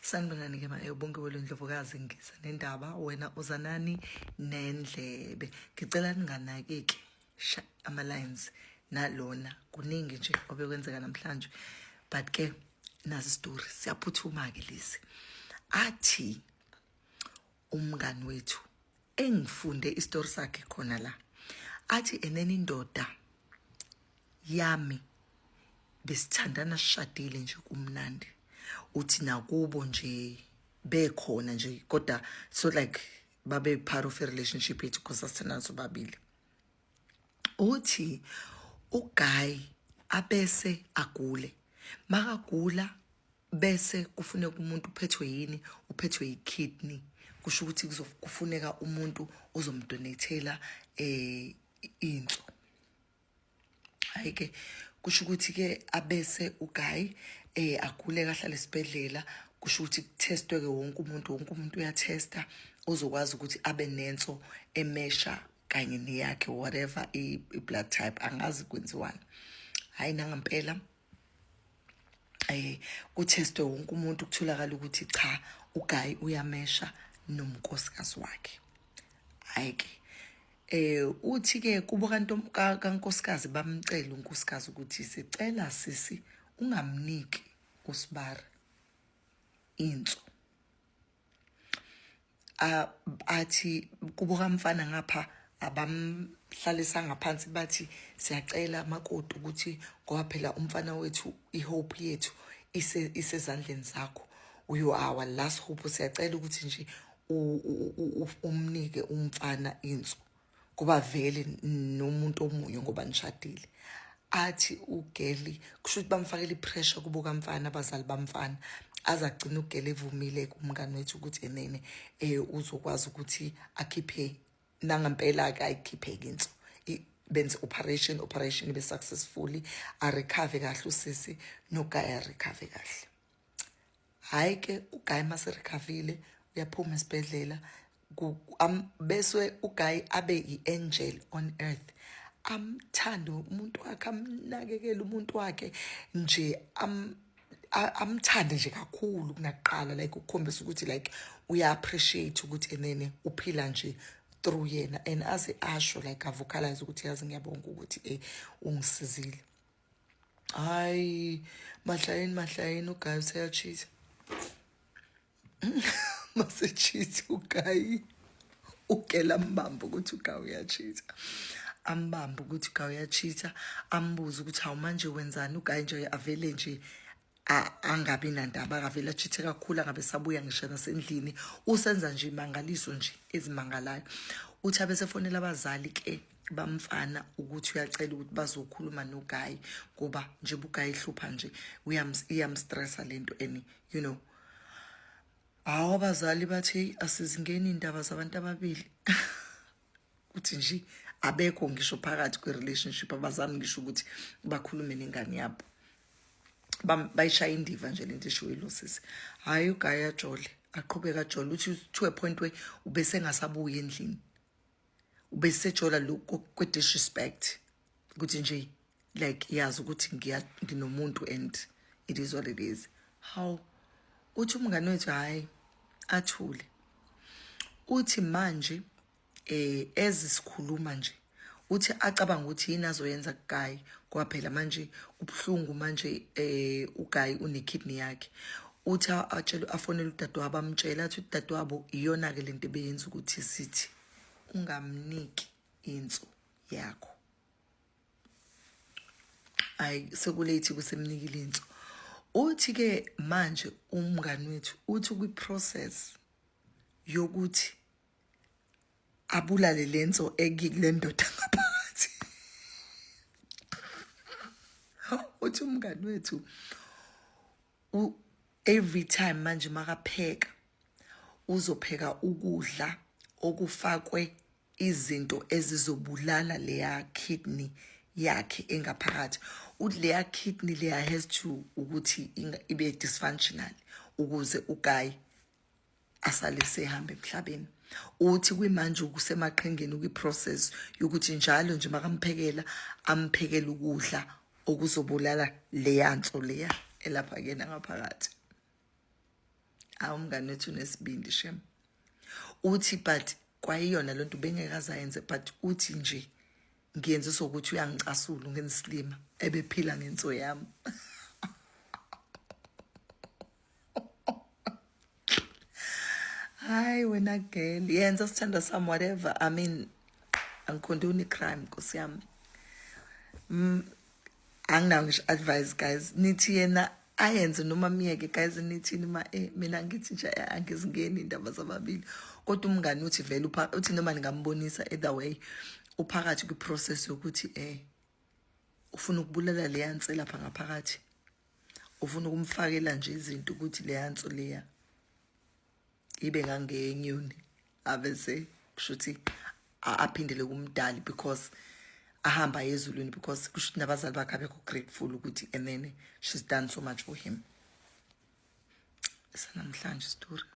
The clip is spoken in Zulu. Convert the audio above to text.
Sanibonani ke manje bonke welondlovukazi ngisa nendaba wena uzanani nendlebe. Ngicela ninganakeki ama lines nalona kuningi nje obekwenzeka namhlanje. But ke nazi story siyaphuthuma ke lezi. Athi umngani wethu engifunde istory sakhe khona la. Athi eneni indoda yami besithandana sishadile nje kumnandi. Uthi nakubo nje bekhona nje kodwa so like babe part of a relationship yethu because asithandana sobabili. Uthi uGuy abese agule makagula bese kufuneka umuntu uphethwe yini uphethwe yikidney kusho ukuthi kufuneka umuntu ozomdonatela inso. Hayike kusho ukuthi ke abese uGuy agule kahlala esibhedlela kusho ukuthi kutestwe ke wonke umuntu uyatesta ozokwazi ukuthi abe nenso emesha kanye neyakhe whatever i-blood type angazi kwenziwani. Hayi nangempela kutestwe wonke umuntu kutholakala ukuthi cha uGuy uyamesha nomnkosikazi wakhe. Hayike uthi ke kubo kankosikazi bamcela unkosikazi ukuthi sicela sisi ungamniki uSibari inso. Athi kubo kamfana ngapha abamhlalisa ngaphansi bathi siyacela makoti ukuthi ngoba phela umfana wethu ihope yethu isezandleni zakho uyo our last hope siyacela ukuthi nje umnike umfana inso kuba vele nomuntu omunye ngoba nishadile. Athi uGeli kusho ukuthi bamfakela ipressure kubo kamfana abazali bamfana azagcina uGeli evumile kumngani wethu ukuthi enene uzokwazi ukuthi akhiphe nangempela akayikhiphe inso benze operation be successfully a recover kahle usisi noGuy a recover kahle. Hayi ke uGuy mase recoverile uyaphuma esibhedlela bese uGuy abe iangel on earth. Amthanda umuntu wakhe amnakekela umuntu wakhe nje amthanda nje kakhulu kunaqala like ukukhombisa ukuthi like uya appreciate ukuthi enene uphila nje through yena and as asho like avocalize ukuthi yazi ngiyabonga ukuthi ungisizile. Hayi mahlayeni uGuy useyachitha mase cheat uGuy ukela mbamba ukuthi uGuy uyachitha. Ambamba ukuthi uGuy uyachitha ambuza ukuthi hawu manje wenzani uGuy nje avele nje angabi nandaba akavela chithe kakhulu angabe sabuya ngisho nasendlini usenza nje imangaliso nje ezimangalayo. Uthi abese fonela abazali ke bamfana ukuthi uyacela ukuthi bazokhuluma noGuy ngoba nje uGuy ihlupha nje iyamstressa lento and you know hawo abazali bathi asizingeni indaba zabantu ababili uthi nje abekho ngisho phakathi kwe-relationship abazami ngisho ukuthi bakhulume nengane yabo bayishaya indiva nje lento eshiwelo sisi. Hayi uGuy ajole aqhubeka ajole uthi to a point where ubese ngasabuya endlini ubesejola lokho kwe-disrespect ukuthi nje like yazi ukuthi nginomuntu and it is what it is. How uthi umngane wethu hayi athule uthi manje ezisikhuluma nje uthi acabanga ukuthi yini azoyenza kuGuy ngoba phela manje kubhlungu manje uGuy unekidney yakhe. Uthi atshela afonela udadewabo amtshela athi udadewabo iyona ke lento beyenza ukuthi sithi ungamniki inso yakho. Ay sekulate kusemnikile inso. Uthi ke manje umngani wethu uthi kwi-process yokuthi abulale lenso ekule ndoda ngaphakathi. Uthi umngani wethu every time manje makapheka uzopheka ukudla okufakwe izinto ezizobulala leya kidney yakhe engaphakathi. Uthi leya kidney leya has to ukuthi ibe dysfunctional ukuze uGuy asale sehamba emhlabeni. Uthi kwimanje ukusemaqhengeni kwi-process yokuthi njalo nje makamphekela amphekela ukudla okuzobulala leya nso leya elapha kena ngaphakathi. Awumngani wethu unesibindi shem. Uthi but kwayiyona lento bengekaze ayenze but uthi nje ngiyenze sokuthi uyangicasula ngensilima ebephila ngenso yami. Hayi wena girl, yenza sithanda some whatever. I mean, angikondoni crime Nkosi yami. Anginawo ngisho advice guys. Nithi yena ayenze noma miyeke guys nithini mina ngithi nje angizingeni indaba zababili. Kodwa umngani uthi vele uthi noma ngingambonisa either way uphakathi kwiprocess yokuthi ufuna ukubulala le yansi lapha ngaphakathi. Ufuna ukumfakela nje izinto ukuthi le yansi leya ibe ngangenyoni abese kushuthi aphindele kumdali because ahamba ezulwini because kushuthi nabazali bakhe abekho grateful ukuthi and then she's done so much for him. Sanamhlanje story.